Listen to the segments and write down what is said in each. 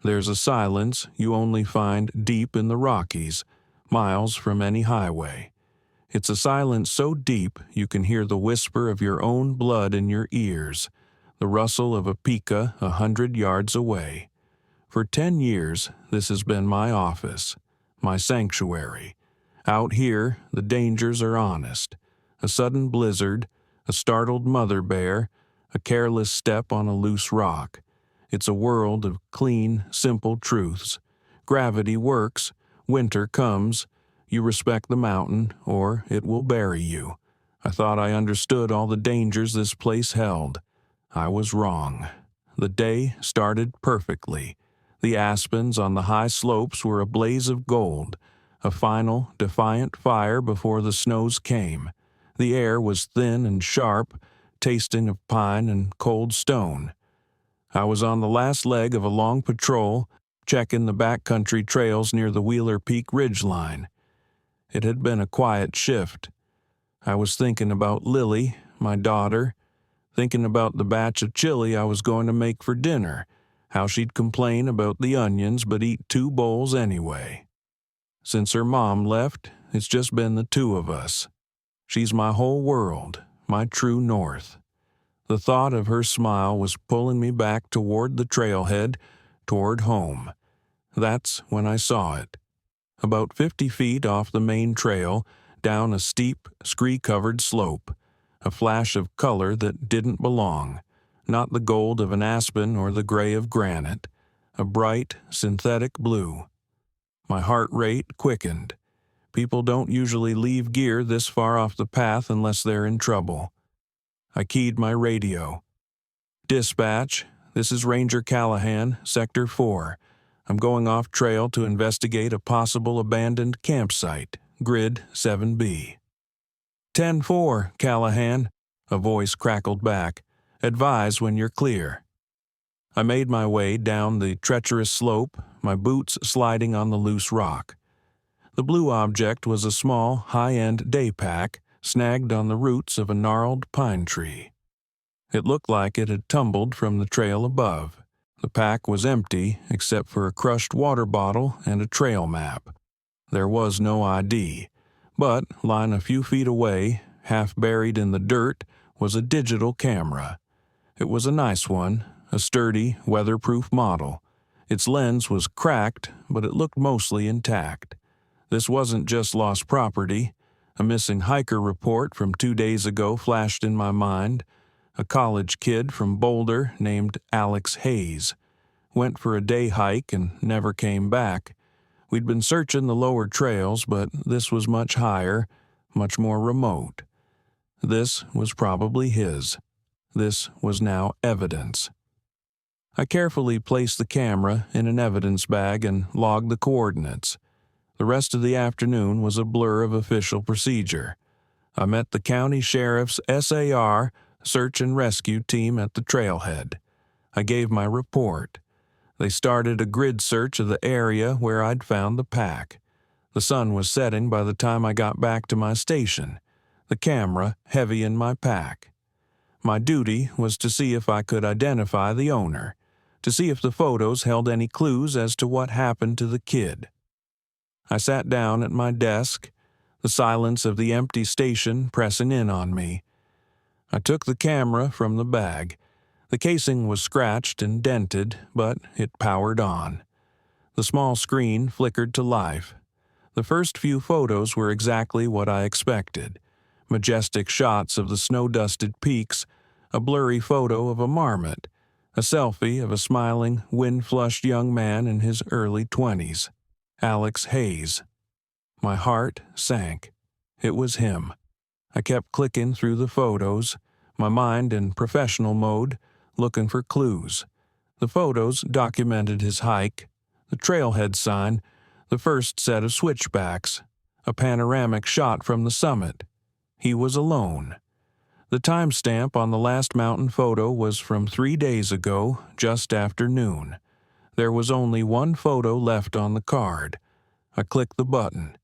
There's a silence you only find deep in the Rockies, miles from any highway. It's a silence so deep you can hear the whisper of your own blood in your ears, the rustle of a pica 100 yards away. For 10 years, this has been my office, my sanctuary. Out here, the dangers are honest. A sudden blizzard, a startled mother bear, a careless step on a loose rock. It's a world of clean, simple truths. Gravity works, winter comes, you respect the mountain, or it will bury you. I thought I understood all the dangers this place held. I was wrong. The day started perfectly. The aspens on the high slopes were a blaze of gold, a final, defiant fire before the snows came. The air was thin and sharp, tasting of pine and cold stone. I was on the last leg of a long patrol, checking the backcountry trails near the Wheeler Peak ridgeline. It had been a quiet shift. I was thinking about Lily, my daughter, thinking about the batch of chili I was going to make for dinner, how she'd complain about the onions but eat 2 bowls anyway. Since her mom left, it's just been the 2 of us. She's my whole world, my true north. The thought of her smile was pulling me back toward the trailhead, toward home. That's when I saw it. About 50 feet off the main trail, down a steep, scree-covered slope. A flash of color that didn't belong. Not the gold of an aspen or the gray of granite. A bright, synthetic blue. My heart rate quickened. People don't usually leave gear this far off the path unless they're in trouble. I keyed my radio. Dispatch, this is Ranger Callahan, Sector 4. I'm going off trail to investigate a possible abandoned campsite, Grid 7B. 10-4, Callahan, a voice crackled back. Advise when you're clear. I made my way down the treacherous slope, my boots sliding on the loose rock. The blue object was a small, high-end day pack snagged on the roots of a gnarled pine tree. It looked like it had tumbled from the trail above. The pack was empty except for a crushed water bottle and a trail map. There was no ID, but lying a few feet away, half buried in the dirt, was a digital camera. It was a nice one, a sturdy, weatherproof model. Its lens was cracked, but it looked mostly intact. This wasn't just lost property. A missing hiker report from 2 days ago flashed in my mind. A college kid from Boulder named Alex Hayes. Went for a day hike and never came back. We'd been searching the lower trails, but this was much higher, much more remote. This was probably his. This was now evidence. I carefully placed the camera in an evidence bag and logged the coordinates. The rest of the afternoon was a blur of official procedure. I met the county sheriff's SAR, search and rescue team at the trailhead. I gave my report. They started a grid search of the area where I'd found the pack. The sun was setting by the time I got back to my station, the camera heavy in my pack. My duty was to see if I could identify the owner, to see if the photos held any clues as to what happened to the kid. I sat down at my desk, the silence of the empty station pressing in on me. I took the camera from the bag. The casing was scratched and dented, but it powered on. The small screen flickered to life. The first few photos were exactly what I expected. Majestic shots of the snow-dusted peaks, a blurry photo of a marmot, a selfie of a smiling, wind-flushed young man in his early 20s. Alex Hayes. My heart sank. It was him. I kept clicking through the photos, my mind in professional mode, looking for clues. The photos documented his hike, the trailhead sign, the first set of switchbacks, a panoramic shot from the summit. He was alone. The timestamp on the last mountain photo was from 3 days ago, just after noon. There was only one photo left on the card. I clicked the button.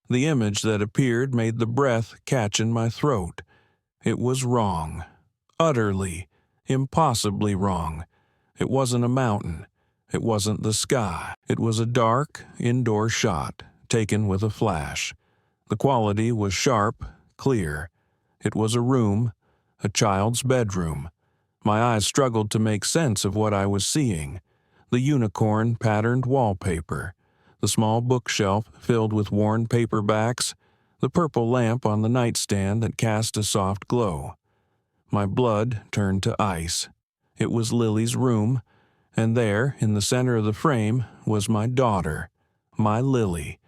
The image that appeared made the breath catch in my throat. It was wrong. Utterly, impossibly wrong. It wasn't a mountain. It wasn't the sky. It was a dark, indoor shot, taken with a flash. The quality was sharp, clear. It was a room, a child's bedroom. My eyes struggled to make sense of what I was seeing. The unicorn-patterned wallpaper, the small bookshelf filled with worn paperbacks, the purple lamp on the nightstand that cast a soft glow. My blood turned to ice. It was Lily's room, and there, in the center of the frame, was my daughter, my Lily,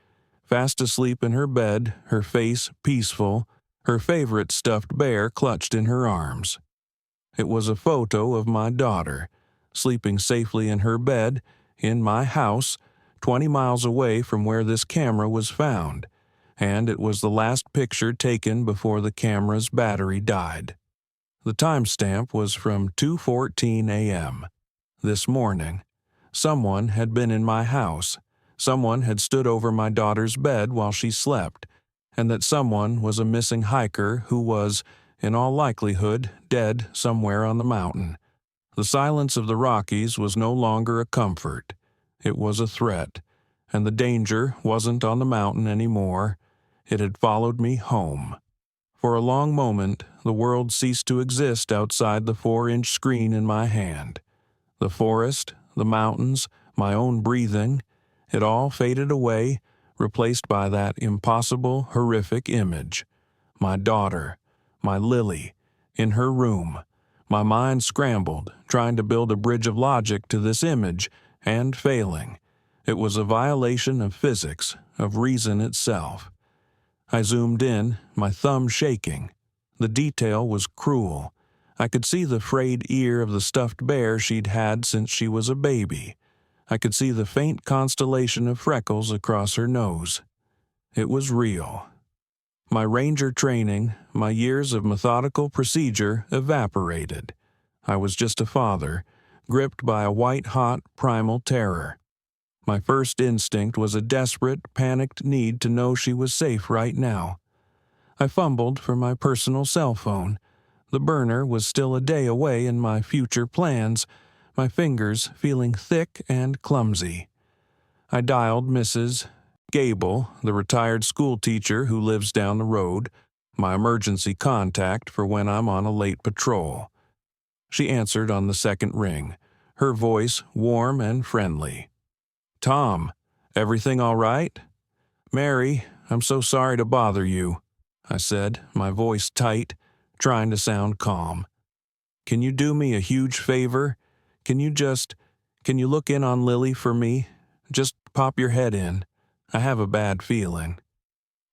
fast asleep in her bed, her face peaceful, her favorite stuffed bear clutched in her arms. It was a photo of my daughter, sleeping safely in her bed, in my house, 20 miles away from where this camera was found, and it was the last picture taken before the camera's battery died. The timestamp was from 2:14 a.m. This morning, someone had been in my house. Someone had stood over my daughter's bed while she slept, and that someone was a missing hiker who was, in all likelihood, dead somewhere on the mountain. The silence of the Rockies was no longer a comfort. It was a threat, and the danger wasn't on the mountain anymore. It had followed me home. For a long moment, the world ceased to exist outside the 4-inch screen in my hand. The forest, the mountains, my own breathing, it all faded away, replaced by that impossible, horrific image. My daughter, my Lily, in her room. My mind scrambled, trying to build a bridge of logic to this image, and failing. It was a violation of physics, of reason itself. I zoomed in, my thumb shaking. The detail was cruel. I could see the frayed ear of the stuffed bear she'd had since she was a baby. I could see the faint constellation of freckles across her nose. It was real. My ranger training, my years of methodical procedure evaporated. I was just a father, gripped by a white-hot primal terror. My first instinct was a desperate, panicked need to know she was safe right now. I fumbled for my personal cell phone. The burner was still a day away in my future plans, my fingers feeling thick and clumsy. I dialed Mrs. Gable, the retired school teacher who lives down the road, my emergency contact for when I'm on a late patrol. She answered on the second ring, her voice warm and friendly. "Tom, everything all right?" "Mary, I'm so sorry to bother you," I said, my voice tight, trying to sound calm. "Can you do me a huge favor? Can you look in on Lily for me? Just pop your head in. I have a bad feeling."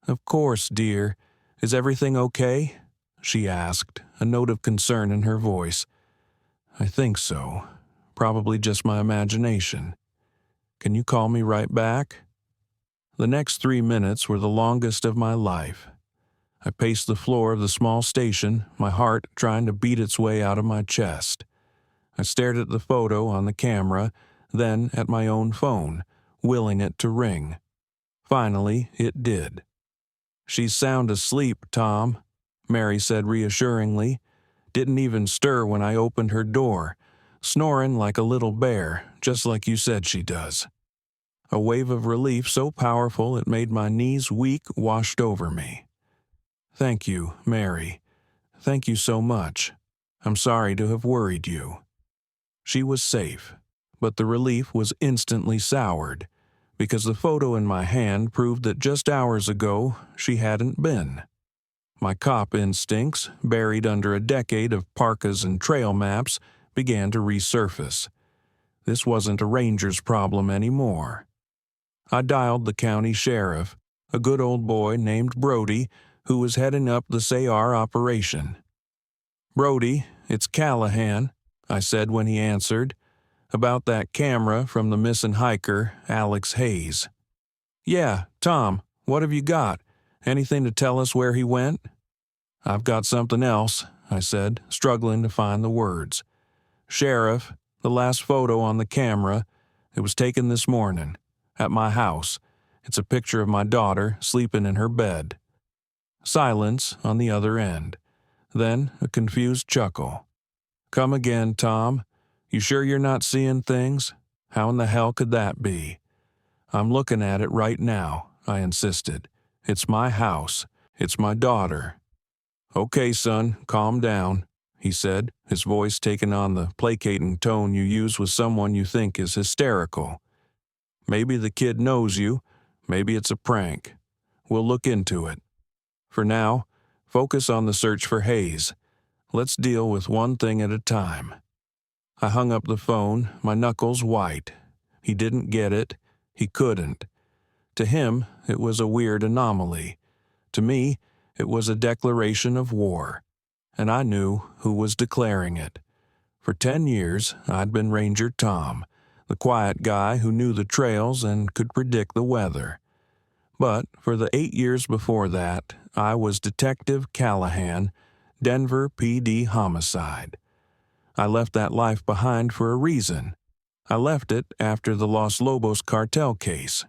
"Of course, dear. Is everything okay?" she asked, a note of concern in her voice. "I think so. Probably just my imagination. Can you call me right back?" The next 3 minutes were the longest of my life. I paced the floor of the small station, my heart trying to beat its way out of my chest. I stared at the photo on the camera, then at my own phone, willing it to ring. Finally, it did. "She's sound asleep, Tom," Mary said reassuringly. "Didn't even stir when I opened her door, snoring like a little bear, just like you said she does." A wave of relief so powerful it made my knees weak washed over me. "Thank you, Mary. Thank you so much. I'm sorry to have worried you." She was safe, but the relief was instantly soured, because the photo in my hand proved that just hours ago she hadn't been. My cop instincts, buried under a decade of parkas and trail maps, began to resurface. This wasn't a ranger's problem anymore. I dialed the county sheriff, a good old boy named Brody, who was heading up the SAR operation. "Brody, it's Callahan," I said when he answered, "about that camera from the missing hiker, Alex Hayes." "Yeah, Tom, what have you got? Anything to tell us where he went?" "I've got something else," I said, struggling to find the words. "Sheriff, the last photo on the camera, it was taken this morning, at my house. It's a picture of my daughter sleeping in her bed." Silence on the other end. Then a confused chuckle. "Come again, Tom. You sure you're not seeing things?" How in the hell could that be? I'm looking at it right now, I insisted. It's my house. It's my daughter. Okay, son, calm down, he said, his voice taking on the placating tone you use with someone you think is hysterical. Maybe the kid knows you. Maybe it's a prank. We'll look into it. For now, focus on the search for Hayes. Let's deal with one thing at a time. I hung up the phone, my knuckles white. He didn't get it. He couldn't. To him, it was a weird anomaly. To me, it was a declaration of war. And I knew who was declaring it. For 10 years, I'd been Ranger Tom, the quiet guy who knew the trails and could predict the weather. But for the 8 years before that, I was Detective Callahan, Denver PD Homicide. I left that life behind for a reason. I left it after the Los Lobos cartel case.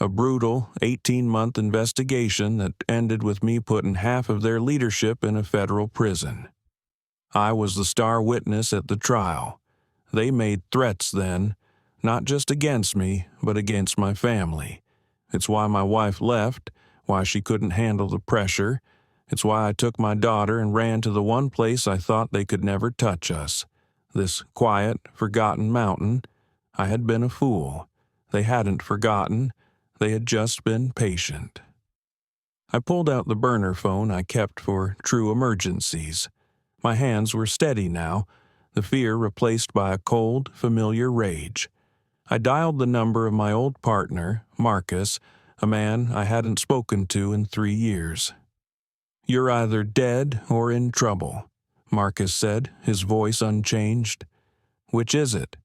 A brutal 18-month investigation that ended with me putting half of their leadership in a federal prison. I was the star witness at the trial. They made threats then, not just against me, but against my family. It's why my wife left, why she couldn't handle the pressure. It's why I took my daughter and ran to the one place I thought they could never touch us. This quiet, forgotten mountain. I had been a fool. They hadn't forgotten. They had just been patient. I pulled out the burner phone I kept for true emergencies. My hands were steady now, the fear replaced by a cold, familiar rage. I dialed the number of my old partner, Marcus, a man I hadn't spoken to in 3 years. "You're either dead or in trouble," Marcus said, his voice unchanged. "Which is it?"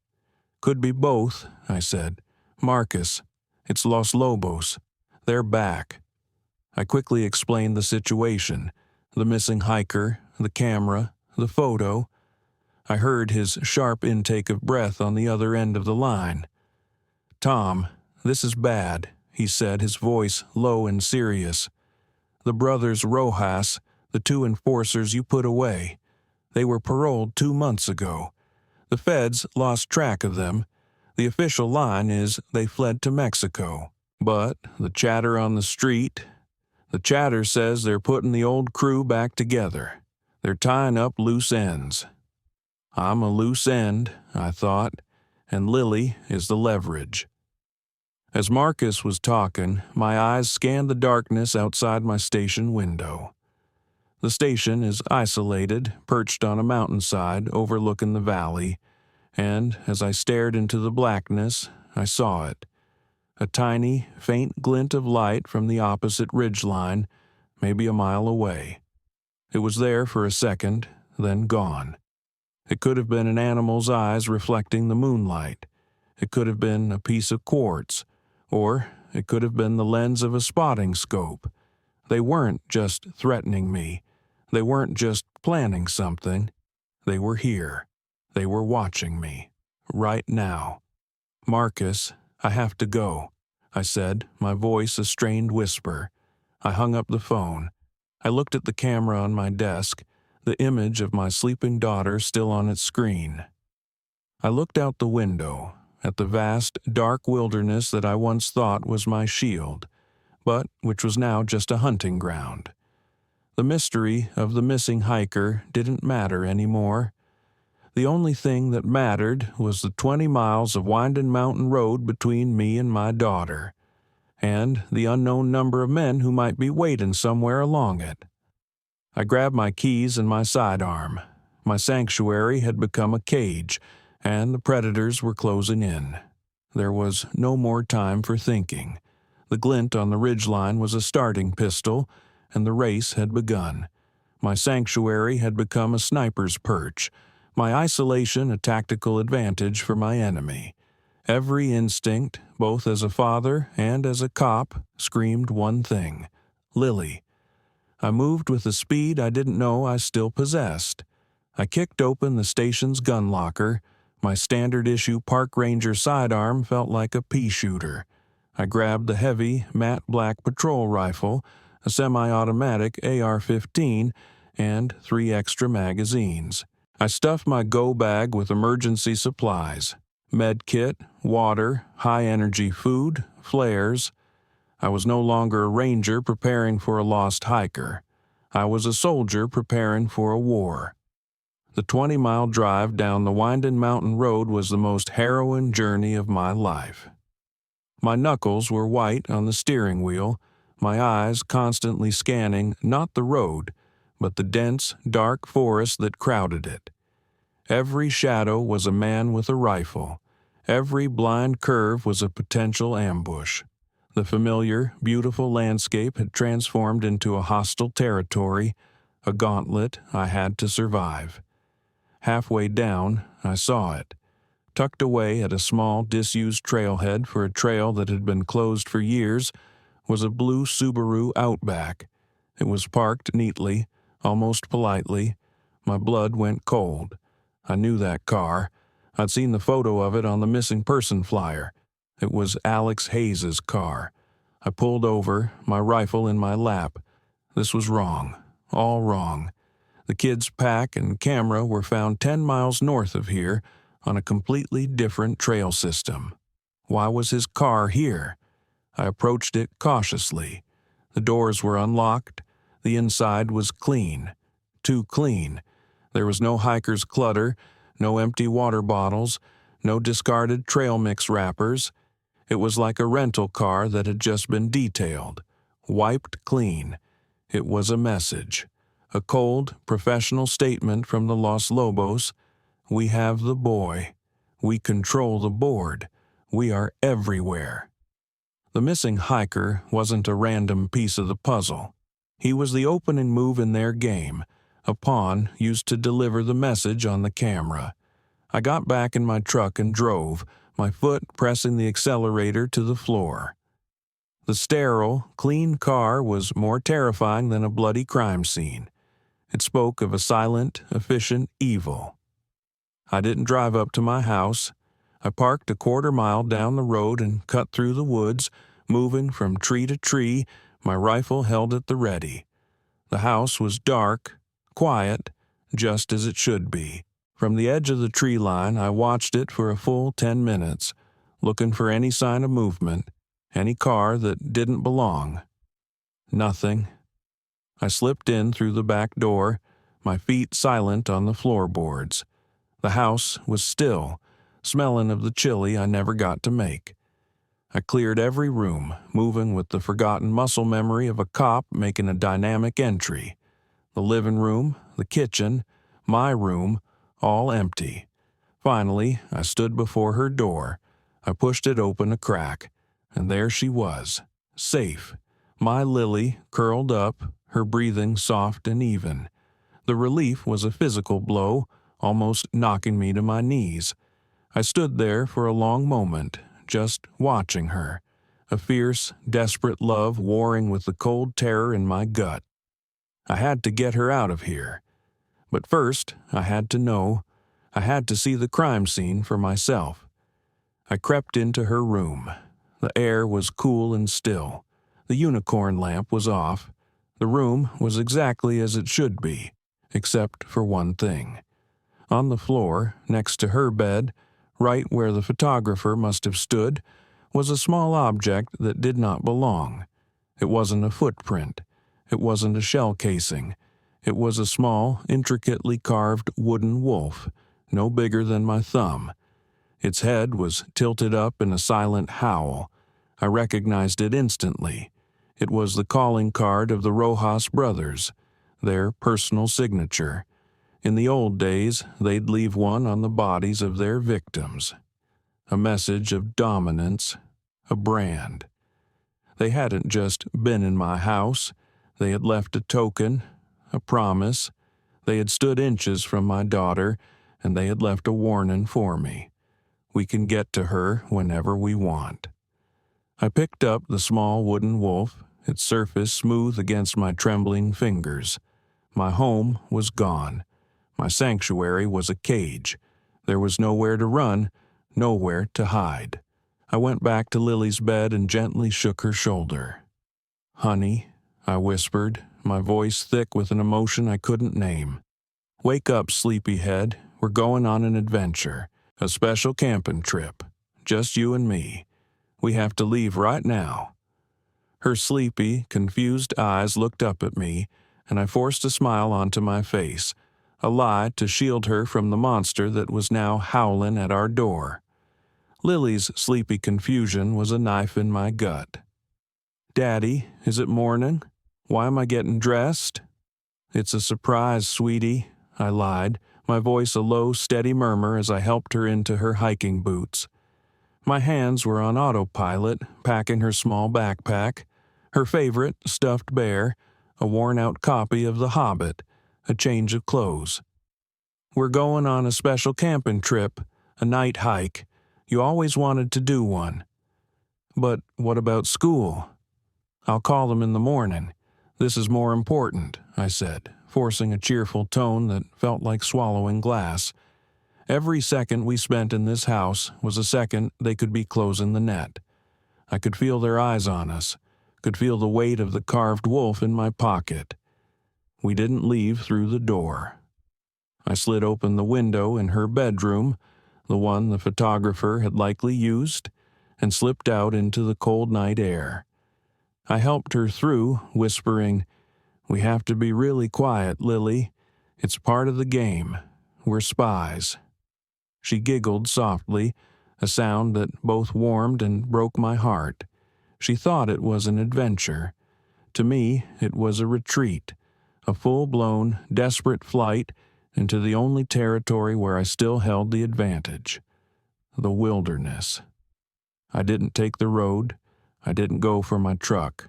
"Could be both," I said. "Marcus, it's Los Lobos. They're back." I quickly explained the situation, the missing hiker, the camera, the photo. I heard his sharp intake of breath on the other end of the line. "Tom, this is bad," he said, his voice low and serious. "The brothers Rojas, the 2 enforcers you put away, they were paroled 2 months ago. The feds lost track of them. The official line is they fled to Mexico. But the chatter on the street, the chatter says they're putting the old crew back together. They're tying up loose ends." I'm a loose end, I thought, and Lily is the leverage. As Marcus was talking, my eyes scanned the darkness outside my station window. The station is isolated, perched on a mountainside overlooking the valley, and as I stared into the blackness, I saw it. A tiny, faint glint of light from the opposite ridgeline, maybe a mile away. It was there for a second, then gone. It could have been an animal's eyes reflecting the moonlight. It could have been a piece of quartz, or it could have been the lens of a spotting scope. They weren't just threatening me. They weren't just planning something. They were here. They were watching me. Right now. "Marcus, I have to go," I said, my voice a strained whisper. I hung up the phone. I looked at the camera on my desk, the image of my sleeping daughter still on its screen. I looked out the window, at the vast, dark wilderness that I once thought was my shield, but which was now just a hunting ground. The mystery of the missing hiker didn't matter anymore. The only thing that mattered was the 20 miles of winding mountain road between me and my daughter, and the unknown number of men who might be waiting somewhere along it. I grabbed my keys and my sidearm. My sanctuary had become a cage, and the predators were closing in. There was no more time for thinking. The glint on the ridgeline was a starting pistol, and the race had begun. My sanctuary had become a sniper's perch, my isolation a tactical advantage for my enemy. Every instinct, both as a father and as a cop, screamed one thing: Lily. I moved with a speed I didn't know I still possessed. I kicked open the station's gun locker. My standard-issue park ranger sidearm felt like a pea shooter. I grabbed the heavy, matte black patrol rifle, a semi-automatic AR-15, and 3 extra magazines. I stuffed my go bag with emergency supplies. Med kit, water, high-energy food, flares. I was no longer a ranger preparing for a lost hiker. I was a soldier preparing for a war. The 20-mile drive down the winding mountain road was the most harrowing journey of my life. My knuckles were white on the steering wheel, my eyes constantly scanning not the road, but the dense, dark forest that crowded it. Every shadow was a man with a rifle. Every blind curve was a potential ambush. The familiar, beautiful landscape had transformed into a hostile territory, a gauntlet I had to survive. Halfway down, I saw it. Tucked away at a small, disused trailhead for a trail that had been closed for years, was a blue Subaru Outback. It was parked neatly, almost politely. My blood went cold. I knew that car. I'd seen the photo of it on the missing person flyer. It was Alex Hayes's car. I pulled over, my rifle in my lap. This was wrong. All wrong. The kid's pack and camera were found 10 miles north of here on a completely different trail system. Why was his car here? I approached it cautiously. The doors were unlocked. The inside was clean. Too clean. There was no hiker's clutter, no empty water bottles, no discarded trail mix wrappers. It was like a rental car that had just been detailed. Wiped clean. It was a message. A cold, professional statement from the Los Lobos. We have the boy. We control the board. We are everywhere. The missing hiker wasn't a random piece of the puzzle. He was the opening move in their game, a pawn used to deliver the message on the camera. I got back in my truck and drove, my foot pressing the accelerator to the floor. The sterile, clean car was more terrifying than a bloody crime scene. It spoke of a silent, efficient evil. I didn't drive up to my house. I parked a quarter-mile down the road and cut through the woods, moving from tree to tree, my rifle held at the ready. The house was dark, quiet, just as it should be. From the edge of the tree line, I watched it for a full 10 minutes, looking for any sign of movement, any car that didn't belong. Nothing. I slipped in through the back door, my feet silent on the floorboards. The house was still, smelling of the chili I never got to make. I cleared every room, moving with the forgotten muscle memory of a cop making a dynamic entry. The living room, the kitchen, my room, all empty. Finally, I stood before her door. I pushed it open a crack, and there she was, safe. My Lily, curled up, her breathing soft and even. The relief was a physical blow, almost knocking me to my knees. I stood there for a long moment, just watching her, a fierce, desperate love warring with the cold terror in my gut. I had to get her out of here. But first, I had to know. I had to see the crime scene for myself. I crept into her room. The air was cool and still. The unicorn lamp was off. The room was exactly as it should be, except for one thing. On the floor, next to her bed, right where the photographer must have stood, was a small object that did not belong. It wasn't a footprint. It wasn't a shell casing. It was a small, intricately carved wooden wolf, no bigger than my thumb. Its head was tilted up in a silent howl. I recognized it instantly. It was the calling card of the Rojas brothers, their personal signature. In the old days, they'd leave one on the bodies of their victims. A message of dominance, a brand. They hadn't just been in my house. They had left a token, a promise. They had stood inches from my daughter, and they had left a warning for me. We can get to her whenever we want. I picked up the small wooden wolf, its surface smooth against my trembling fingers. My home was gone. My sanctuary was a cage. There was nowhere to run, nowhere to hide. I went back to Lily's bed and gently shook her shoulder. "Honey," I whispered, my voice thick with an emotion I couldn't name. "Wake up, sleepyhead. We're going on an adventure. A special camping trip. Just you and me. We have to leave right now." Her sleepy, confused eyes looked up at me, and I forced a smile onto my face, a lie to shield her from the monster that was now howling at our door. Lily's sleepy confusion was a knife in my gut. "Daddy, is it morning? Why am I getting dressed?" "It's a surprise, sweetie," I lied, my voice a low, steady murmur as I helped her into her hiking boots. My hands were on autopilot, packing her small backpack, her favorite stuffed bear, a worn-out copy of The Hobbit, a change of clothes. "We're going on a special camping trip, a night hike. You always wanted to do one." "But what about school?" "I'll call them in the morning. This is more important," I said, forcing a cheerful tone that felt like swallowing glass. Every second we spent in this house was a second they could be closing the net. I could feel their eyes on us, could feel the weight of the carved wolf in my pocket. We didn't leave through the door. I slid open the window in her bedroom, the one the photographer had likely used, and slipped out into the cold night air. I helped her through, whispering, "We have to be really quiet, Lily. It's part of the game. We're spies." She giggled softly, a sound that both warmed and broke my heart. She thought it was an adventure. To me, it was a retreat, a full-blown, desperate flight into the only territory where I still held the advantage: the wilderness. I didn't take the road. I didn't go for my truck.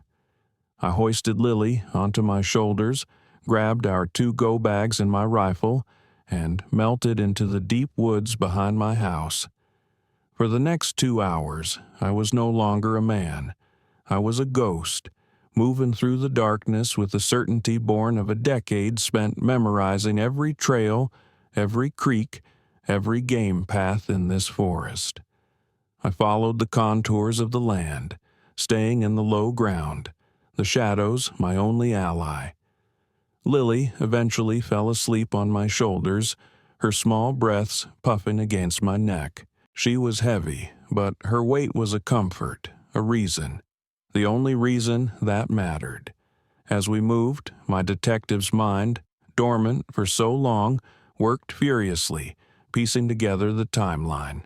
I hoisted Lily onto my shoulders, grabbed our 2 go bags and my rifle, and melted into the deep woods behind my house. For the next 2 hours, I was no longer a man. I was a ghost, moving through the darkness with the certainty born of a decade spent memorizing every trail, every creek, every game path in this forest. I followed the contours of the land, staying in the low ground, the shadows my only ally. Lily eventually fell asleep on my shoulders, her small breaths puffing against my neck. She was heavy, but her weight was a comfort, a reason. The only reason that mattered. As we moved, my detective's mind, dormant for so long, worked furiously, piecing together the timeline.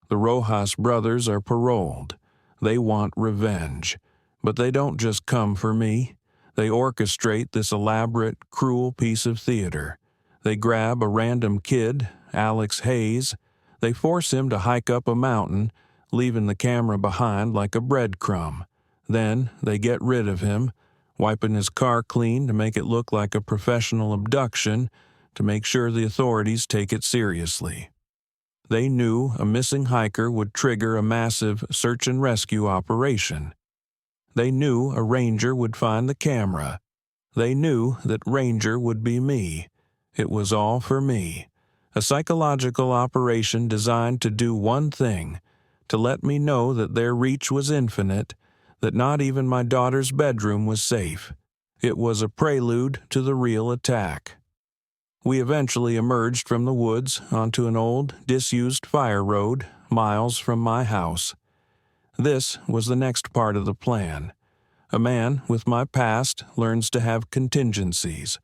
The Rojas brothers are paroled. They want revenge. But they don't just come for me. They orchestrate this elaborate, cruel piece of theater. They grab a random kid, Alex Hayes. They force him to hike up a mountain, leaving the camera behind like a breadcrumb. Then they get rid of him, wiping his car clean to make it look like a professional abduction, to make sure the authorities take it seriously. They knew a missing hiker would trigger a massive search and rescue operation. They knew a ranger would find the camera. They knew that Ranger would be me. It was all for me. A psychological operation designed to do one thing: to let me know that their reach was infinite, that not even my daughter's bedroom was safe. It was a prelude to the real attack. We eventually emerged from the woods onto an old, disused fire road, miles from my house. This was the next part of the plan. A man with my past learns to have contingencies.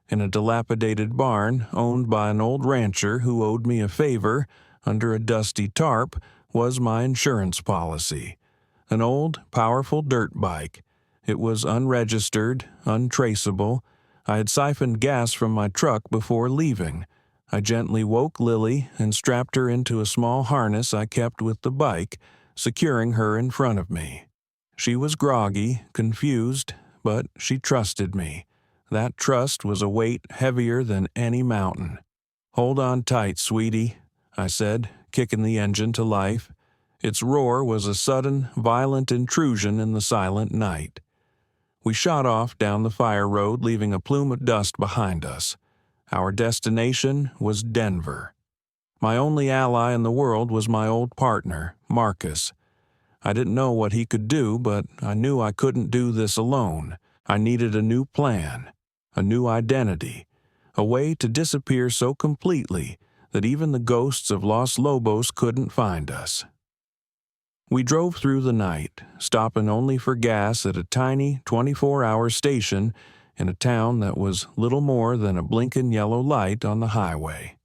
In a dilapidated barn owned by an old rancher who owed me a favor, under a dusty tarp, was my insurance policy. An old, powerful dirt bike. It was unregistered, untraceable. I had siphoned gas from my truck before leaving. I gently woke Lily and strapped her into a small harness I kept with the bike, securing her in front of me. She was groggy, confused, but she trusted me. That trust was a weight heavier than any mountain. "Hold on tight, sweetie," I said, kicking the engine to life. Its roar was a sudden, violent intrusion in the silent night. We shot off down the fire road, leaving a plume of dust behind us. Our destination was Denver. My only ally in the world was my old partner, Marcus. I didn't know what he could do, but I knew I couldn't do this alone. I needed a new plan, a new identity, a way to disappear so completely that even the ghosts of Los Lobos couldn't find us. We drove through the night, stopping only for gas at a tiny 24-hour station in a town that was little more than a blinking yellow light on the highway.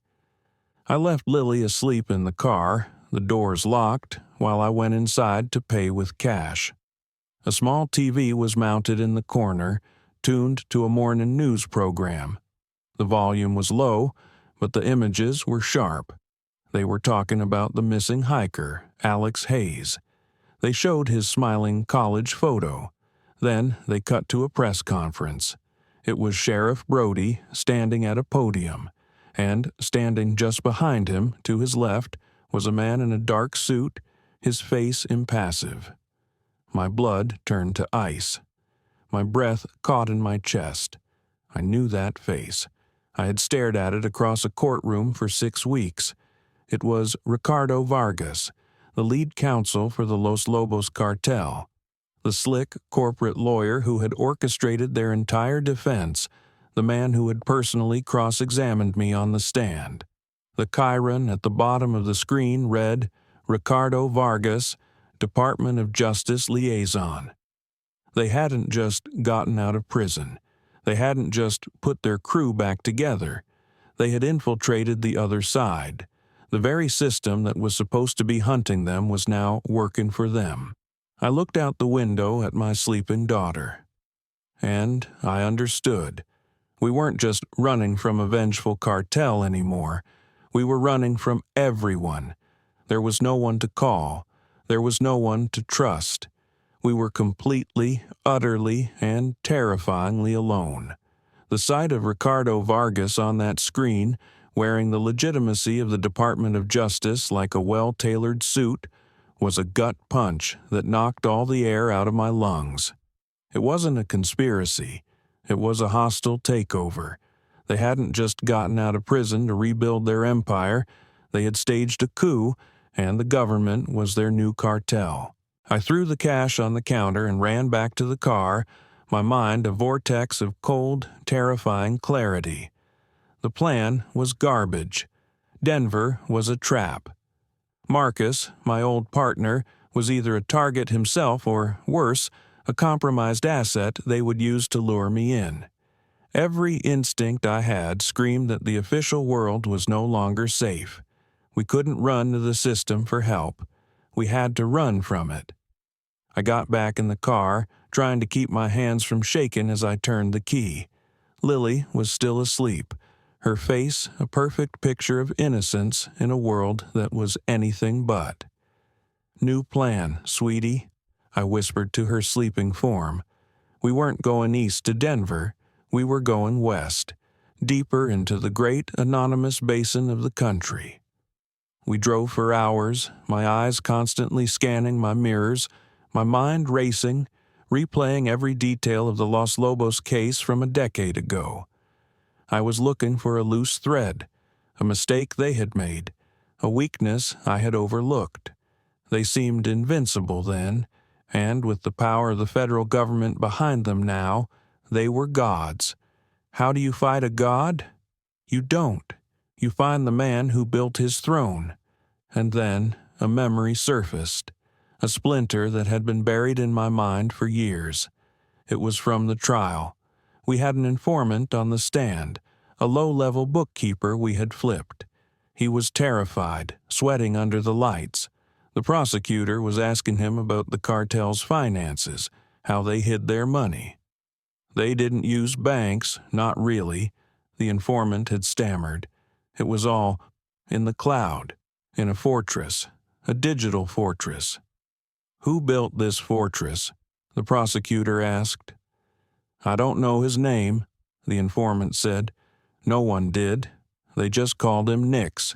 I left Lily asleep in the car, the doors locked, while I went inside to pay with cash. A small TV was mounted in the corner, tuned to a morning news program. The volume was low, but the images were sharp. They were talking about the missing hiker, Alex Hayes. They showed his smiling college photo. Then they cut to a press conference. It was Sheriff Brody standing at a podium, and standing just behind him, to his left, was a man in a dark suit, his face impassive. My blood turned to ice. My breath caught in my chest. I knew that face. I had stared at it across a courtroom for 6 weeks. It was Ricardo Vargas, the lead counsel for the Los Lobos cartel, the slick corporate lawyer who had orchestrated their entire defense, the man who had personally cross-examined me on the stand. The chyron at the bottom of the screen read, Ricardo Vargas, Department of Justice Liaison. They hadn't just gotten out of prison. They hadn't just put their crew back together. They had infiltrated the other side. The very system that was supposed to be hunting them was now working for them. I looked out the window at my sleeping daughter. And I understood. We weren't just running from a vengeful cartel anymore. We were running from everyone. There was no one to call. There was no one to trust. We were completely, utterly, and terrifyingly alone. The sight of Ricardo Vargas on that screen, wearing the legitimacy of the Department of Justice like a well-tailored suit, was a gut punch that knocked all the air out of my lungs. It wasn't a conspiracy. It was a hostile takeover. They hadn't just gotten out of prison to rebuild their empire. They had staged a coup, and the government was their new cartel. I threw the cash on the counter and ran back to the car, my mind a vortex of cold, terrifying clarity. The plan was garbage. Denver was a trap. Marcus, my old partner, was either a target himself or, worse, a compromised asset they would use to lure me in. Every instinct I had screamed that the official world was no longer safe. We couldn't run to the system for help. We had to run from it. I got back in the car, trying to keep my hands from shaking as I turned the key. Lily was still asleep, her face a perfect picture of innocence in a world that was anything but. "New plan, sweetie," I whispered to her sleeping form. We weren't going east to Denver. We were going west, deeper into the great anonymous basin of the country. We drove for hours, my eyes constantly scanning my mirrors, my mind racing, replaying every detail of the Los Lobos case from a decade ago. I was looking for a loose thread, a mistake they had made, a weakness I had overlooked. They seemed invincible then, and with the power of the federal government behind them now, they were gods. How do you fight a god? You don't. You find the man who built his throne. And then a memory surfaced, a splinter that had been buried in my mind for years. It was from the trial. We had an informant on the stand, a low-level bookkeeper we had flipped. He was terrified, sweating under the lights. The prosecutor was asking him about the cartel's finances, how they hid their money. They didn't use banks, not really, the informant had stammered. It was all in the cloud, in a fortress, a digital fortress. "Who built this fortress?" the prosecutor asked. "I don't know his name," the informant said. "No one did. They just called him Nyx,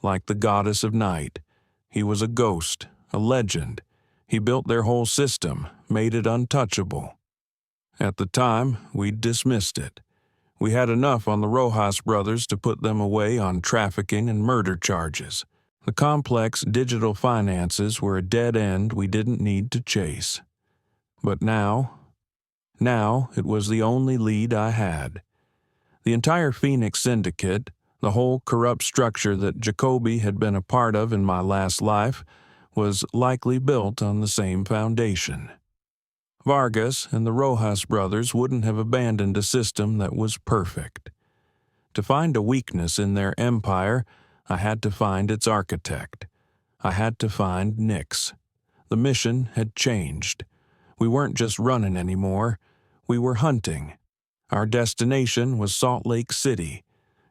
like the goddess of night. He was a ghost, a legend. He built their whole system, made it untouchable. At the time, we dismissed it. We had enough on the Rojas brothers to put them away on trafficking and murder charges. The complex digital finances were a dead end we didn't need to chase. But now it was the only lead I had. The entire Phoenix syndicate, The whole corrupt structure that Jacoby had been a part of in my last life was likely built on the same foundation. Vargas and the Rojas brothers wouldn't have abandoned a system that was perfect. To find a weakness in their empire, I had to find its architect. I had to find Nix. The mission had changed. We weren't just running anymore. We were hunting. Our destination was Salt Lake City.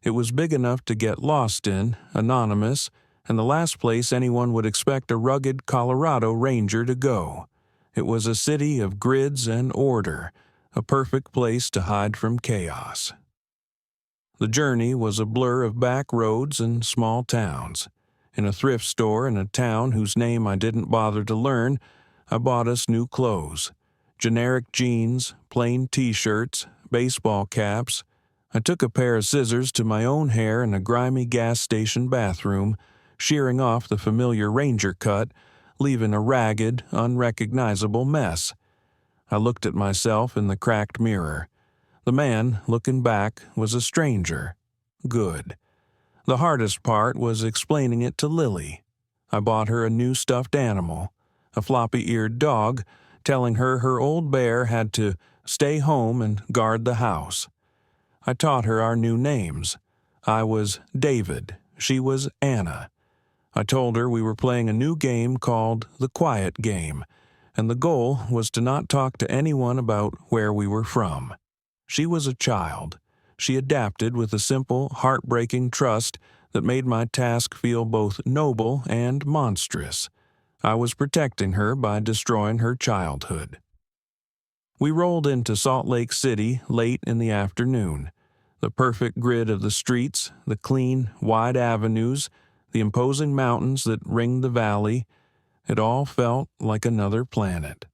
It was big enough to get lost in, anonymous, and the last place anyone would expect a rugged Colorado Ranger to go. It was a city of grids and order, a perfect place to hide from chaos. The journey was a blur of back roads and small towns. In a thrift store in a town whose name I didn't bother to learn, I bought us new clothes. Generic jeans, plain t-shirts, baseball caps. I took a pair of scissors to my own hair in a grimy gas station bathroom, shearing off the familiar Ranger cut, leaving a ragged, unrecognizable mess. I looked at myself in the cracked mirror. The man, looking back, was a stranger. Good. The hardest part was explaining it to Lily. I bought her a new stuffed animal, a floppy-eared dog, telling her old bear had to stay home and guard the house. I taught her our new names. I was David. She was Anna. I told her we were playing a new game called the Quiet Game, and the goal was to not talk to anyone about where we were from. She was a child. She adapted with a simple, heartbreaking trust that made my task feel both noble and monstrous. I was protecting her by destroying her childhood. We rolled into Salt Lake City late in the afternoon. The perfect grid of the streets, the clean, wide avenues, the imposing mountains that ringed the valley, it all felt like another planet.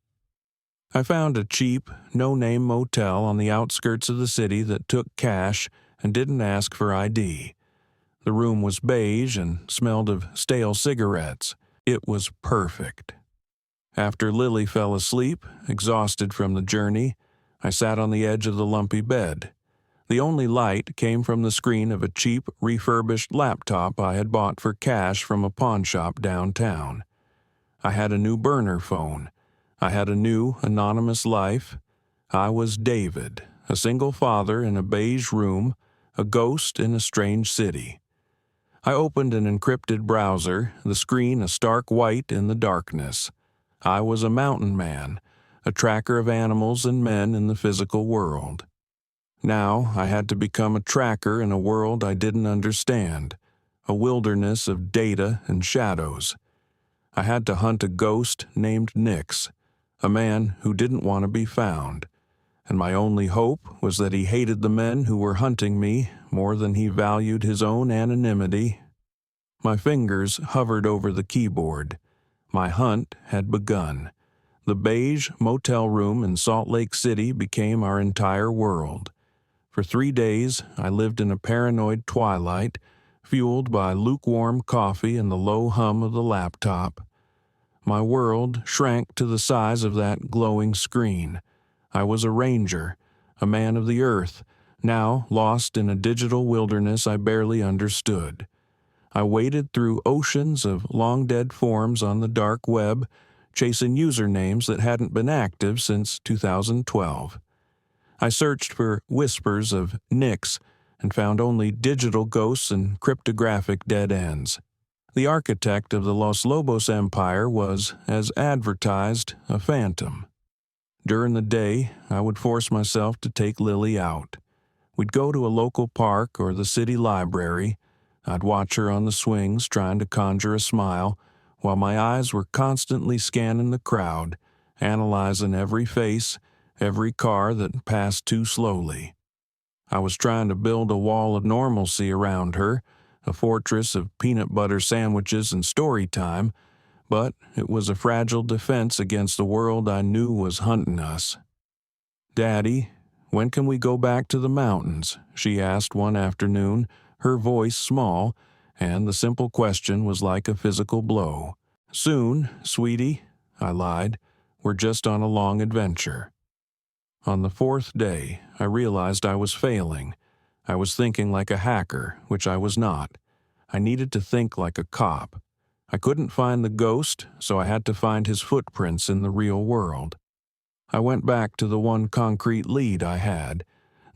I found a cheap, no-name motel on the outskirts of the city that took cash and didn't ask for ID. The room was beige and smelled of stale cigarettes. It was perfect. After Lily fell asleep, exhausted from the journey, I sat on the edge of the lumpy bed. The only light came from the screen of a cheap, refurbished laptop I had bought for cash from a pawn shop downtown. I had a new burner phone. I had a new, anonymous life. I was David, a single father in a beige room, a ghost in a strange city. I opened an encrypted browser, the screen a stark white in the darkness. I was a mountain man, a tracker of animals and men in the physical world. Now I had to become a tracker in a world I didn't understand, a wilderness of data and shadows. I had to hunt a ghost named Nix, a man who didn't want to be found, and my only hope was that he hated the men who were hunting me more than he valued his own anonymity. My fingers hovered over the keyboard. My hunt had begun. The beige motel room in Salt Lake City became our entire world. For 3 days, I lived in a paranoid twilight, fueled by lukewarm coffee and the low hum of the laptop. My world shrank to the size of that glowing screen. I was a ranger, a man of the earth, now lost in a digital wilderness I barely understood. I waded through oceans of long-dead forms on the dark web, chasing usernames that hadn't been active since 2012. I searched for whispers of Nix and found only digital ghosts and cryptographic dead ends. The architect of the Los Lobos Empire was, as advertised, a phantom. During the day, I would force myself to take Lily out. We'd go to a local park or the city library. I'd watch her on the swings trying to conjure a smile, while my eyes were constantly scanning the crowd, analyzing every face, every car that passed too slowly. I was trying to build a wall of normalcy around her, a fortress of peanut butter sandwiches and story time, but it was a fragile defense against the world I knew was hunting us. "Daddy, when can we go back to the mountains?" she asked one afternoon, her voice small, and the simple question was like a physical blow. "Soon, sweetie," I lied. "We're just on a long adventure." On the 4th day, I realized I was failing. I was thinking like a hacker, which I was not. I needed to think like a cop. I couldn't find the ghost, so I had to find his footprints in the real world. I went back to the one concrete lead I had,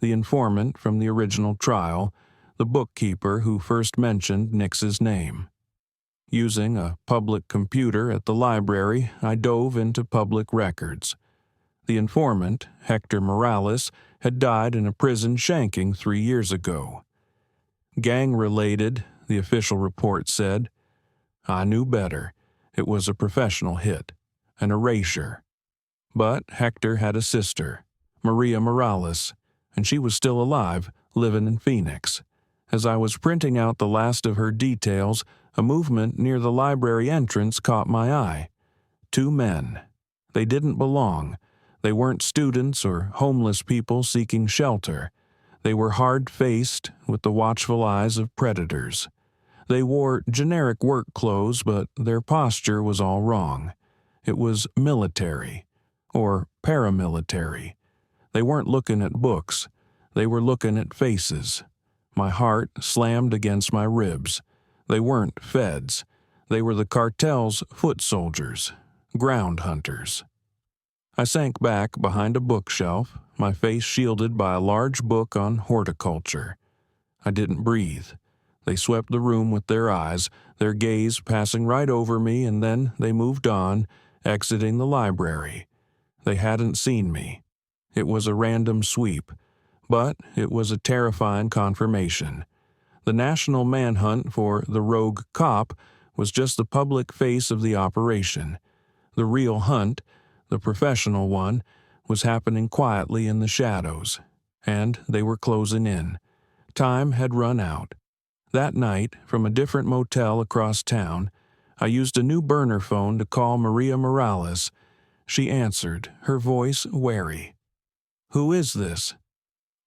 the informant from the original trial, the bookkeeper who first mentioned Nix's name. Using a public computer at the library, I dove into public records. The informant, Hector Morales, had died in a prison shanking 3 years ago. Gang-related, the official report said. I knew better. It was a professional hit, an erasure. But Hector had a sister, Maria Morales, and she was still alive, living in Phoenix. As I was printing out the last of her details, a movement near the library entrance caught my eye. 2 men. They didn't belong. They weren't students or homeless people seeking shelter. They were hard-faced, with the watchful eyes of predators. They wore generic work clothes, but their posture was all wrong. It was military, or paramilitary. They weren't looking at books. They were looking at faces. My heart slammed against my ribs. They weren't feds. They were the cartel's foot soldiers, ground hunters. I sank back behind a bookshelf, my face shielded by a large book on horticulture. I didn't breathe. They swept the room with their eyes, their gaze passing right over me, and then they moved on, exiting the library. They hadn't seen me. It was a random sweep, but it was a terrifying confirmation. The national manhunt for the rogue cop was just the public face of the operation. The real hunt, the professional one, was happening quietly in the shadows, and they were closing in. Time had run out. That night, from a different motel across town, I used a new burner phone to call Maria Morales. She answered, her voice wary. "Who is this?"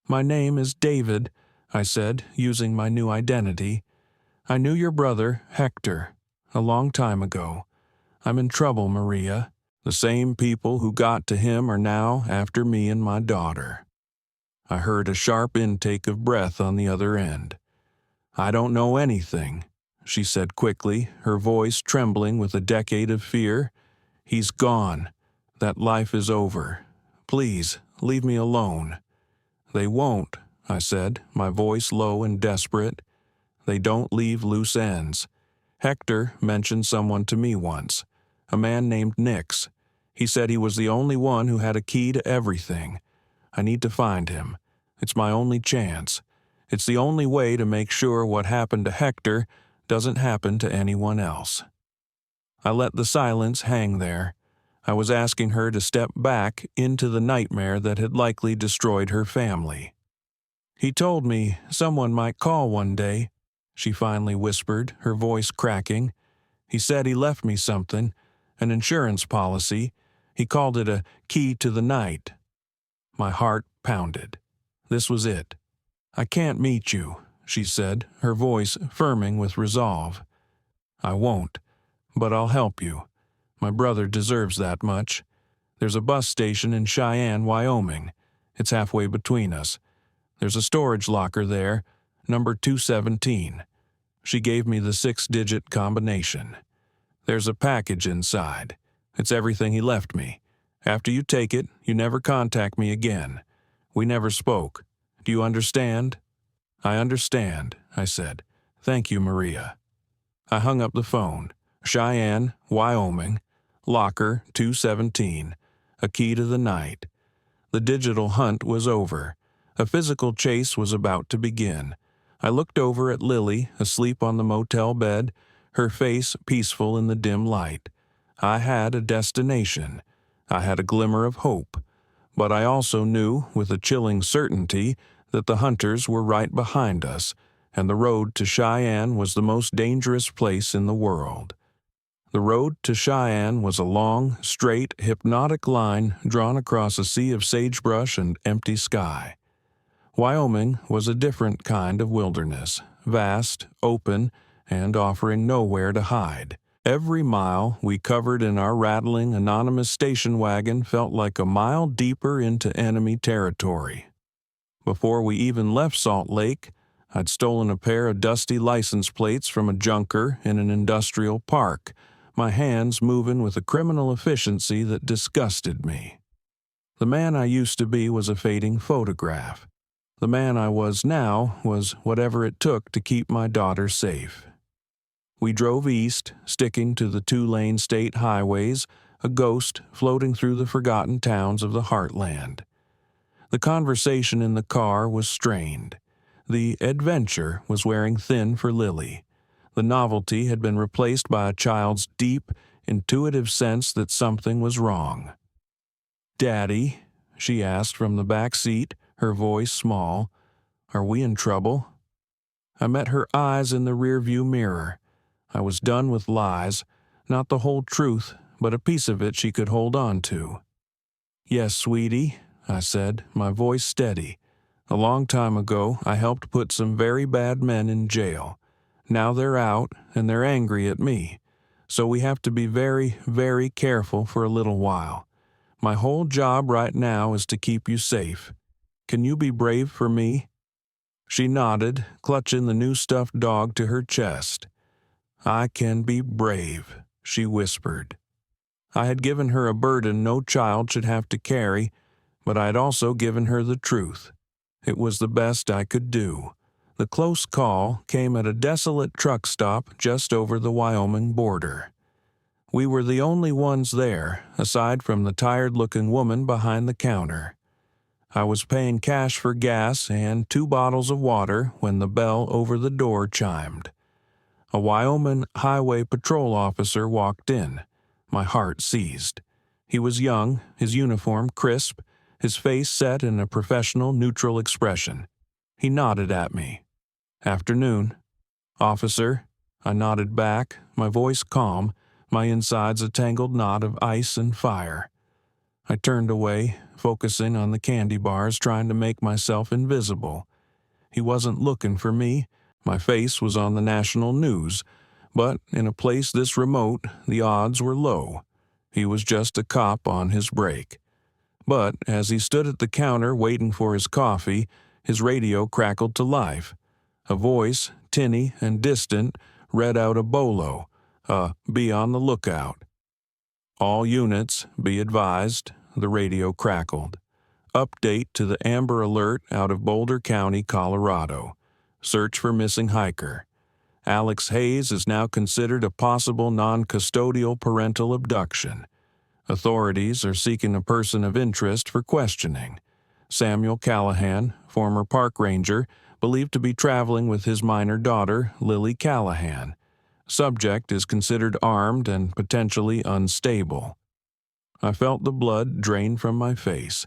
"My name is David," I said, using my new identity. "I knew your brother, Hector, a long time ago. I'm in trouble, Maria. The same people who got to him are now after me and my daughter." I heard a sharp intake of breath on the other end. "I don't know anything," she said quickly, her voice trembling with a decade of fear. "He's gone. That life is over. Please, leave me alone." "They won't," I said, my voice low and desperate. "They don't leave loose ends. Hector mentioned someone to me once, a man named Nix. He said he was the only one who had a key to everything. I need to find him. It's my only chance. It's the only way to make sure what happened to Hector doesn't happen to anyone else." I let the silence hang there. I was asking her to step back into the nightmare that had likely destroyed her family. "He told me someone might call one day," she finally whispered, her voice cracking. "He said he left me something, an insurance policy. He called it a key to the night." My heart pounded. This was it. "I can't meet you," she said, her voice firming with resolve. "I won't, but I'll help you. My brother deserves that much. There's a bus station in Cheyenne, Wyoming. It's halfway between us. There's a storage locker there, number 217. She gave me the 6-digit combination. There's a package inside. It's everything he left me. After you take it, you never contact me again. We never spoke. Do you understand?" "I understand," I said. "Thank you, Maria." I hung up the phone. Cheyenne, Wyoming, locker 217, a key to the night. The digital hunt was over. A physical chase was about to begin. I looked over at Lily, asleep on the motel bed, her face peaceful in the dim light. I had a destination. I had a glimmer of hope. But I also knew, with a chilling certainty, that the hunters were right behind us, and the road to Cheyenne was the most dangerous place in the world. The road to Cheyenne was a long, straight, hypnotic line drawn across a sea of sagebrush and empty sky. Wyoming was a different kind of wilderness, vast, open, and offering nowhere to hide. Every mile we covered in our rattling, anonymous station wagon felt like a mile deeper into enemy territory. Before we even left Salt Lake, I'd stolen a pair of dusty license plates from a junker in an industrial park, my hands moving with a criminal efficiency that disgusted me. The man I used to be was a fading photograph. The man I was now was whatever it took to keep my daughter safe. We drove east, sticking to the two-lane state highways, a ghost floating through the forgotten towns of the heartland. The conversation in the car was strained. The adventure was wearing thin for Lily. The novelty had been replaced by a child's deep, intuitive sense that something was wrong. "Daddy," she asked from the back seat, her voice small, "are we in trouble?" I met her eyes in the rearview mirror. I was done with lies, not the whole truth, but a piece of it she could hold on to. "Yes, sweetie," I said, my voice steady. "A long time ago, I helped put some very bad men in jail. Now they're out, and they're angry at me. So we have to be very, very careful for a little while. My whole job right now is to keep you safe. Can you be brave for me?" She nodded, clutching the new stuffed dog to her chest. "I can be brave," she whispered. I had given her a burden no child should have to carry, but I had also given her the truth. It was the best I could do. The close call came at a desolate truck stop just over the Wyoming border. We were the only ones there, aside from the tired-looking woman behind the counter. I was paying cash for gas and 2 bottles of water when the bell over the door chimed. A Wyoming Highway Patrol officer walked in. My heart seized. He was young, his uniform crisp, his face set in a professional, neutral expression. He nodded at me. "Afternoon." "Officer." I nodded back, my voice calm, my insides a tangled knot of ice and fire. I turned away, focusing on the candy bars, trying to make myself invisible. He wasn't looking for me. My face was on the national news, but in a place this remote, the odds were low. He was just a cop on his break. But as he stood at the counter waiting for his coffee, his radio crackled to life. A voice, tinny and distant, read out a bolo, "Be on the lookout." "All units, be advised," the radio crackled. "Update to the Amber Alert out of Boulder County, Colorado. Search for missing hiker. Alex Hayes is now considered a possible non-custodial parental abduction. Authorities are seeking a person of interest for questioning. Samuel Callahan, former park ranger, believed to be traveling with his minor daughter, Lily Callahan. Subject is considered armed and potentially unstable." I felt the blood drain from my face.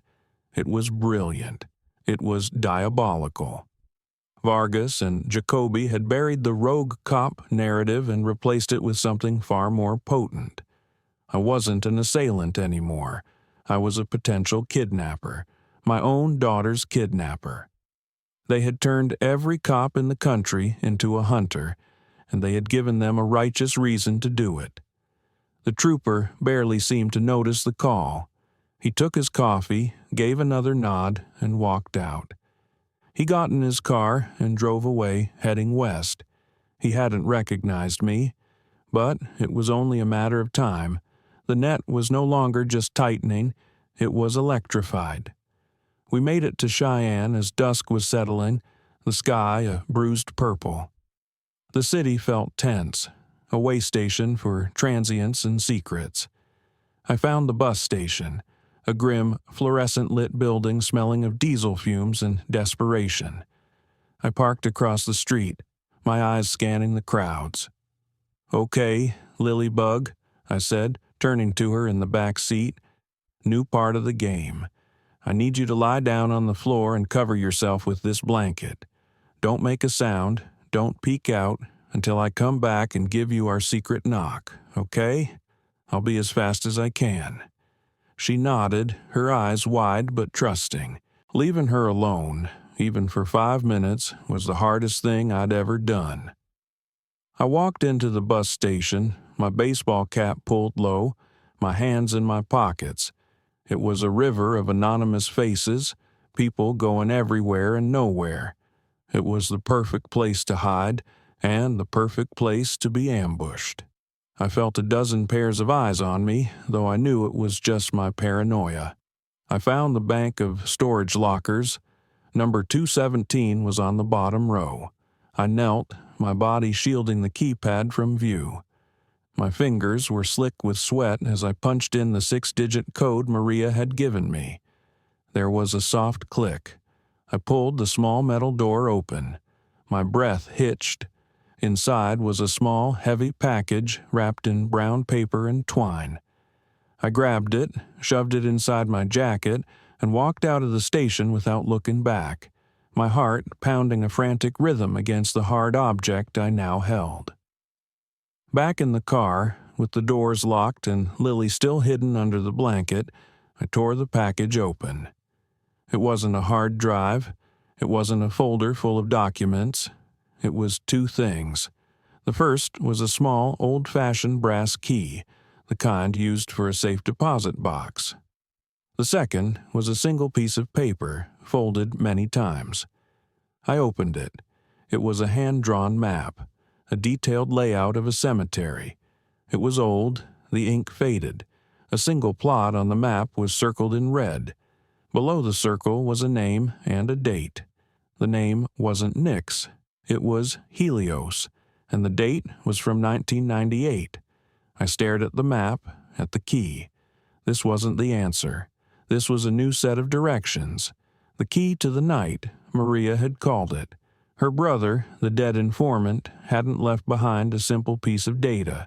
It was brilliant. It was diabolical. Vargas and Jacoby had buried the rogue cop narrative and replaced it with something far more potent. I wasn't an assailant anymore. I was a potential kidnapper, my own daughter's kidnapper. They had turned every cop in the country into a hunter, and they had given them a righteous reason to do it. The trooper barely seemed to notice the call. He took his coffee, gave another nod, and walked out. He got in his car and drove away, heading west. He hadn't recognized me, but it was only a matter of time. The net was no longer just tightening, it was electrified. We made it to Cheyenne as dusk was settling, the sky a bruised purple. The city felt tense, a way station for transients and secrets. I found the bus station, a grim, fluorescent-lit building smelling of diesel fumes and desperation. I parked across the street, my eyes scanning the crowds. "Okay, Lilybug," I said, turning to her in the back seat. "New part of the game. I need you to lie down on the floor and cover yourself with this blanket. Don't make a sound, don't peek out, until I come back and give you our secret knock, okay? I'll be as fast as I can." She nodded, her eyes wide but trusting. Leaving her alone, even for 5 minutes, was the hardest thing I'd ever done. I walked into the bus station, my baseball cap pulled low, my hands in my pockets. It was a river of anonymous faces, people going everywhere and nowhere. It was the perfect place to hide, and the perfect place to be ambushed. I felt a dozen pairs of eyes on me, though I knew it was just my paranoia. I found the bank of storage lockers. Number 217 was on the bottom row. I knelt, my body shielding the keypad from view. My fingers were slick with sweat as I punched in the 6-digit code Maria had given me. There was a soft click. I pulled the small metal door open. My breath hitched. Inside was a small, heavy package wrapped in brown paper and twine. I grabbed it, shoved it inside my jacket, and walked out of the station without looking back, my heart pounding a frantic rhythm against the hard object I now held. Back in the car, with the doors locked and Lily still hidden under the blanket, I tore the package open. It wasn't a hard drive. It wasn't a folder full of documents. It was two things. The first was a small, old-fashioned brass key, the kind used for a safe deposit box. The second was a single piece of paper, folded many times. I opened it. It was a hand-drawn map, a detailed layout of a cemetery. It was old, the ink faded. A single plot on the map was circled in red. Below the circle was a name and a date. The name wasn't Nick's. It was Helios, and the date was from 1998. I stared at the map, at the key. This wasn't the answer. This was a new set of directions. The key to the night, Maria had called it. Her brother, the dead informant, hadn't left behind a simple piece of data.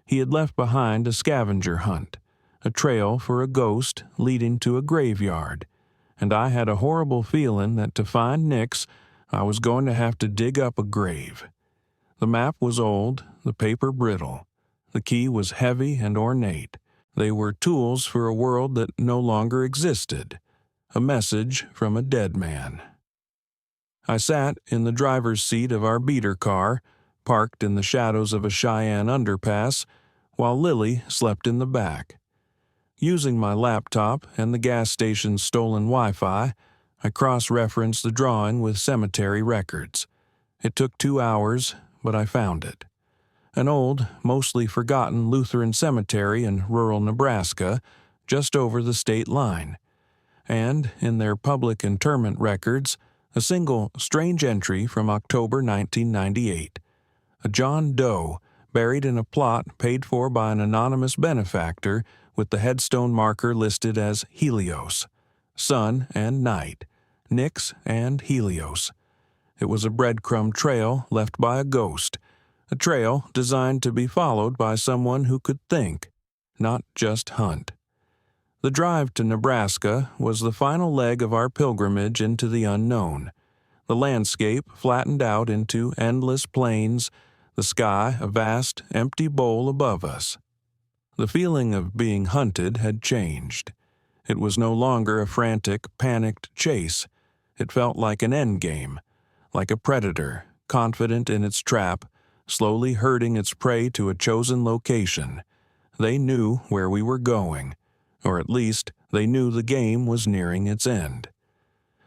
He had left behind a scavenger hunt, a trail for a ghost leading to a graveyard, and I had a horrible feeling that to find Nick's, I was going to have to dig up a grave. The map was old, the paper brittle. The key was heavy and ornate. They were tools for a world that no longer existed. A message from a dead man. I sat in the driver's seat of our beater car, parked in the shadows of a Cheyenne underpass, while Lily slept in the back. Using my laptop and the gas station's stolen Wi-Fi, I cross-referenced the drawing with cemetery records. It took 2 hours, but I found it. An old, mostly forgotten Lutheran cemetery in rural Nebraska, just over the state line. And, in their public interment records, a single strange entry from October 1998. A John Doe buried in a plot paid for by an anonymous benefactor with the headstone marker listed as Helios. Sun and night. Nick's and Helios. It was a breadcrumb trail left by a ghost, a trail designed to be followed by someone who could think, not just hunt. The drive to Nebraska was the final leg of our pilgrimage into the unknown. The landscape flattened out into endless plains, the sky a vast, empty bowl above us. The feeling of being hunted had changed. It was no longer a frantic, panicked chase. It felt like an endgame, like a predator, confident in its trap, slowly herding its prey to a chosen location. They knew where we were going, or at least they knew the game was nearing its end.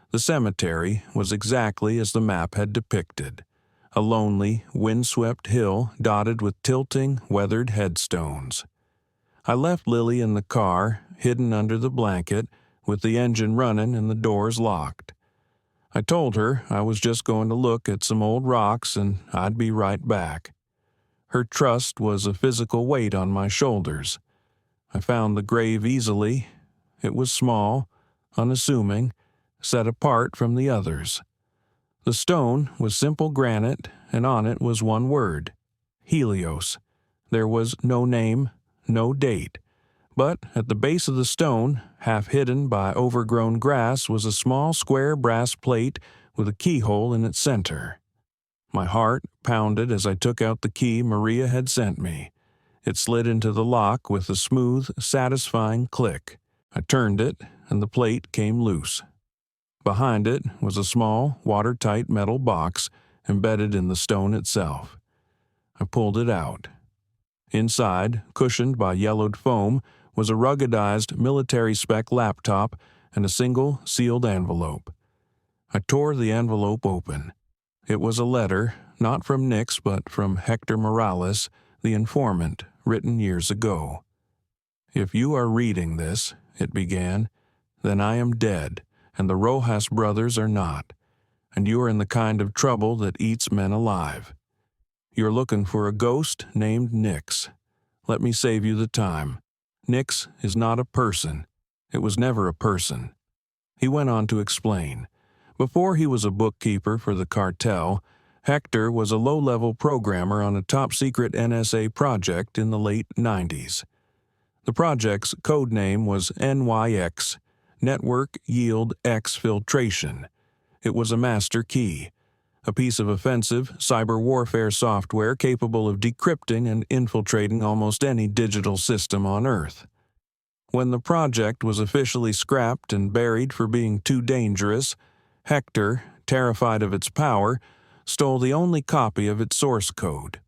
The cemetery was exactly as the map had depicted, a lonely, windswept hill dotted with tilting, weathered headstones. I left Lily in the car, hidden under the blanket, with the engine running and the doors locked. I told her I was just going to look at some old rocks and I'd be right back. Her trust was a physical weight on my shoulders. I found the grave easily. It was small, unassuming, set apart from the others. The stone was simple granite, and on it was one word: Helios. There was no name, no date. But at the base of the stone, half hidden by overgrown grass, was a small square brass plate with a keyhole in its center. My heart pounded as I took out the key Maria had sent me. It slid into the lock with a smooth, satisfying click. I turned it, and the plate came loose. Behind it was a small, watertight metal box embedded in the stone itself. I pulled it out. Inside, cushioned by yellowed foam, was a ruggedized military-spec laptop and a single sealed envelope. I tore the envelope open. It was a letter, not from Nix but from Hector Morales, the informant, written years ago. "If you are reading this," it began, "then I am dead, and the Rojas brothers are not, and you are in the kind of trouble that eats men alive. You're looking for a ghost named Nix. Let me save you the time. Nix is not a person. It was never a person." He went on to explain. Before he was a bookkeeper for the cartel, Hector was a low-level programmer on a top-secret NSA project in the late 90s. The project's code name was NYX, Network Yield Exfiltration. It was a master key, a piece of offensive cyber warfare software capable of decrypting and infiltrating almost any digital system on Earth. When the project was officially scrapped and buried for being too dangerous, Hector, terrified of its power, stole the only copy of its source code.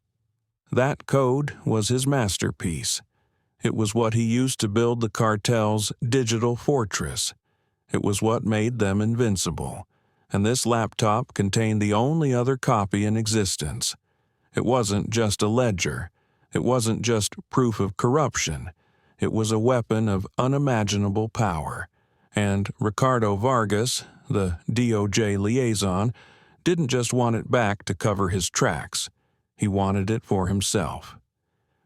That code was his masterpiece. It was what he used to build the cartel's digital fortress. It was what made them invincible. And this laptop contained the only other copy in existence. It wasn't just a ledger. It wasn't just proof of corruption. It was a weapon of unimaginable power. And Ricardo Vargas, the DOJ liaison, didn't just want it back to cover his tracks. He wanted it for himself.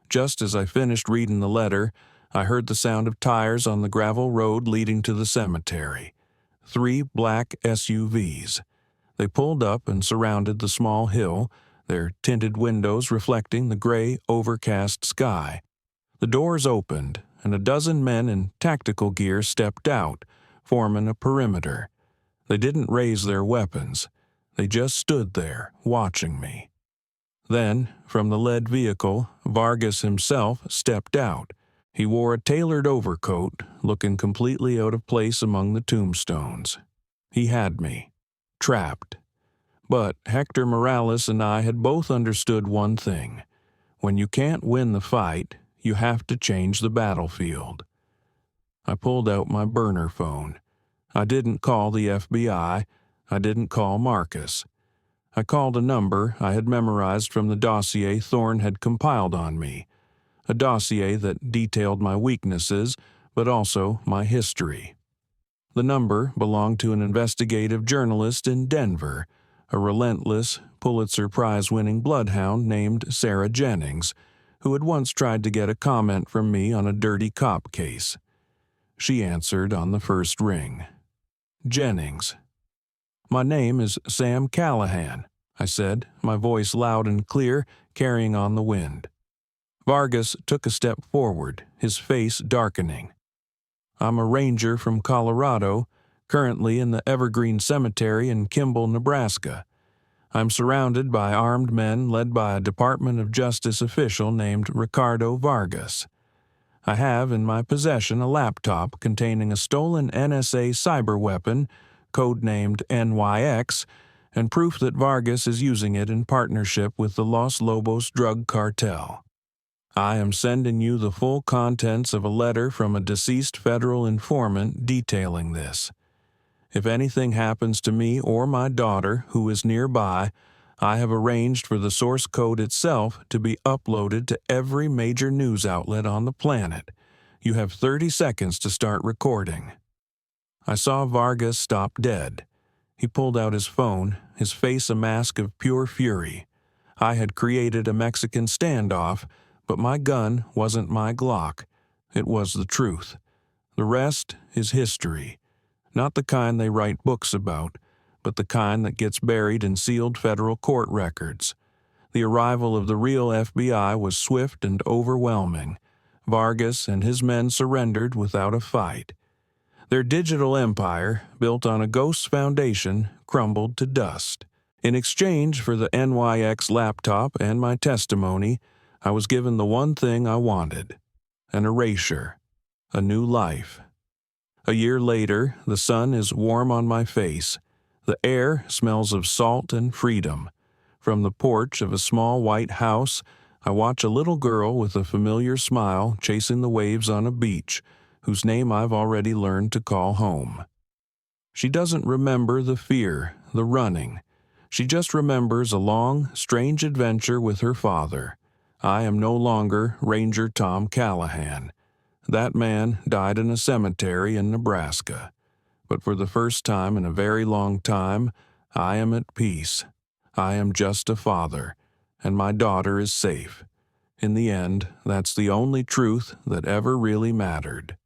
Just as I finished reading the letter, I heard the sound of tires on the gravel road leading to the cemetery. 3 black SUVs. They pulled up and surrounded the small hill, their tinted windows reflecting the gray, overcast sky. The doors opened, and a dozen men in tactical gear stepped out, forming a perimeter. They didn't raise their weapons. They just stood there, watching me. Then, from the lead vehicle, Vargas himself stepped out. He wore a tailored overcoat, looking completely out of place among the tombstones. He had me, trapped. But Hector Morales and I had both understood one thing. When you can't win the fight, you have to change the battlefield. I pulled out my burner phone. I didn't call the FBI. I didn't call Marcus. I called a number I had memorized from the dossier Thorne had compiled on me, a dossier that detailed my weaknesses, but also my history. The number belonged to an investigative journalist in Denver, a relentless, Pulitzer Prize-winning bloodhound named Sarah Jennings, who had once tried to get a comment from me on a dirty cop case. She answered on the first ring. "Jennings." "My name is Sam Callahan," I said, my voice loud and clear, carrying on the wind. Vargas took a step forward, his face darkening. "I'm a ranger from Colorado, currently in the Evergreen Cemetery in Kimball, Nebraska. I'm surrounded by armed men led by a Department of Justice official named Ricardo Vargas. I have in my possession a laptop containing a stolen NSA cyber weapon, codenamed NYX, and proof that Vargas is using it in partnership with the Los Lobos drug cartel. I am sending you the full contents of a letter from a deceased federal informant detailing this. If anything happens to me or my daughter, who is nearby, I have arranged for the source code itself to be uploaded to every major news outlet on the planet. You have 30 seconds to start recording." I saw Vargas stop dead. He pulled out his phone, his face a mask of pure fury. I had created a Mexican standoff, but my gun wasn't my Glock. It was the truth. The rest is history. Not the kind they write books about, but the kind that gets buried in sealed federal court records. The arrival of the real FBI was swift and overwhelming. Vargas and his men surrendered without a fight. Their digital empire, built on a ghost's foundation, crumbled to dust. In exchange for the NYX laptop and my testimony, I was given the one thing I wanted: an erasure, a new life. A year later, the sun is warm on my face. The air smells of salt and freedom. From the porch of a small white house, I watch a little girl with a familiar smile chasing the waves on a beach, whose name I've already learned to call home. She doesn't remember the fear, the running. She just remembers a long, strange adventure with her father. I am no longer Ranger Tom Callahan. That man died in a cemetery in Nebraska. But for the first time in a very long time, I am at peace. I am just a father, and my daughter is safe. In the end, that's the only truth that ever really mattered.